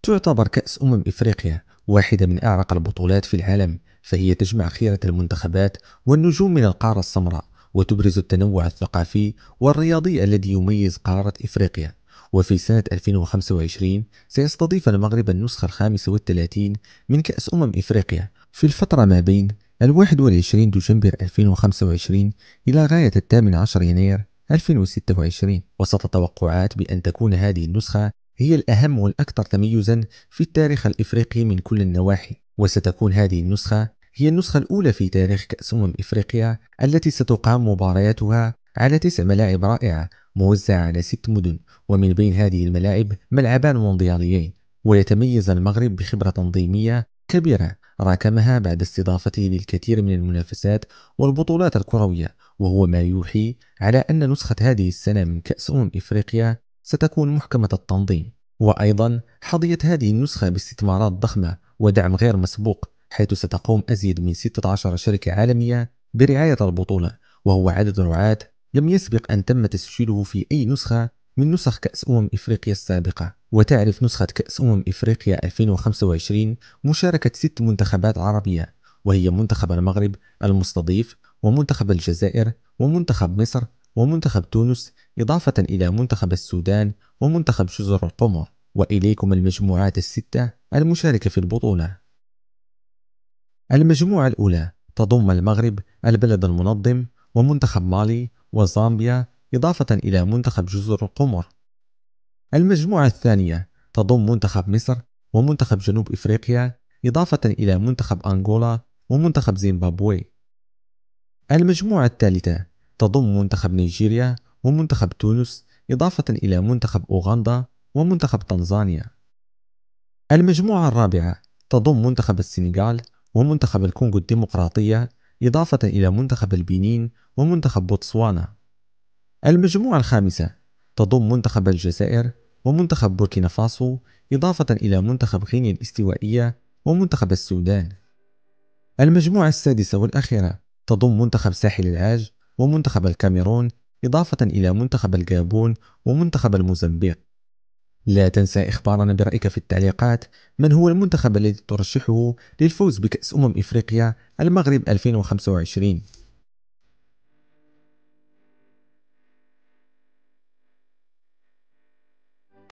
تعتبر كأس إفريقيا واحدة من أعرق البطولات في العالم، فهي تجمع خيرة المنتخبات والنجوم من القارة السمراء، وتبرز التنوع الثقافي والرياضي الذي يميز قارة إفريقيا. وفي سنة 2025 سيستضيف المغرب النسخة الخامسة والثلاثين من كأس إفريقيا في الفترة ما بين 21 دجنبر 2025 إلى غاية 18 يناير 2026. وسط توقعات بأن تكون هذه النسخة هي الأهم والأكثر تميزا في التاريخ الإفريقي من كل النواحي. وستكون هذه النسخة هي النسخة الأولى في تاريخ كأس إفريقيا التي ستقام مبارياتها على 9 ملاعب رائعة موزعة على 6 مدن، ومن بين هذه الملاعب ملعبان موندياليين. ويتميز المغرب بخبرة تنظيمية كبيرة راكمها بعد استضافته للكثير من المنافسات والبطولات الكروية، وهو ما يوحي على أن نسخة هذه السنة من كأس إفريقيا ستكون محكمة التنظيم. وأيضا حظيت هذه النسخة باستثمارات ضخمة ودعم غير مسبوق، حيث ستقوم أزيد من 16 شركة عالمية برعاية البطولة، وهو عدد رعاة لم يسبق أن تم تسجيله في أي نسخة من نسخ كأس إفريقيا السابقة. وتعرف نسخة كأس إفريقيا 2025 مشاركة 6 منتخبات عربية، وهي منتخب المغرب المستضيف، ومنتخب الجزائر، ومنتخب مصر، ومنتخب تونس، إضافة إلى منتخب السودان ومنتخب جزر القمر. وإليكم المجموعات الستة المشاركة في البطولة. المجموعة الأولى تضم المغرب البلد المنظم، ومنتخب مالي، وزامبيا، إضافة إلى منتخب جزر القمر. المجموعة الثانية تضم منتخب مصر، ومنتخب جنوب إفريقيا، إضافة إلى منتخب أنغولا، ومنتخب زيمبابوي. المجموعة الثالثة تضم منتخب نيجيريا، ومنتخب تونس، إضافة إلى منتخب أوغندا، ومنتخب تنزانيا. المجموعة الرابعة تضم منتخب السنغال، ومنتخب الكونغو الديمقراطية، إضافة إلى منتخب البنين، ومنتخب بوتسوانا. المجموعة الخامسة تضم منتخب الجزائر، ومنتخب بوركينا فاسو، إضافة إلى منتخب غينيا الاستوائية، ومنتخب السودان. المجموعة السادسة والأخيرة تضم منتخب ساحل العاج، ومنتخب الكاميرون، إضافة إلى منتخب الغابون، ومنتخب الموزمبيق. لا تنسى إخبارنا برأيك في التعليقات. من هو المنتخب الذي ترشحه للفوز بكأس إفريقيا المغرب 2025؟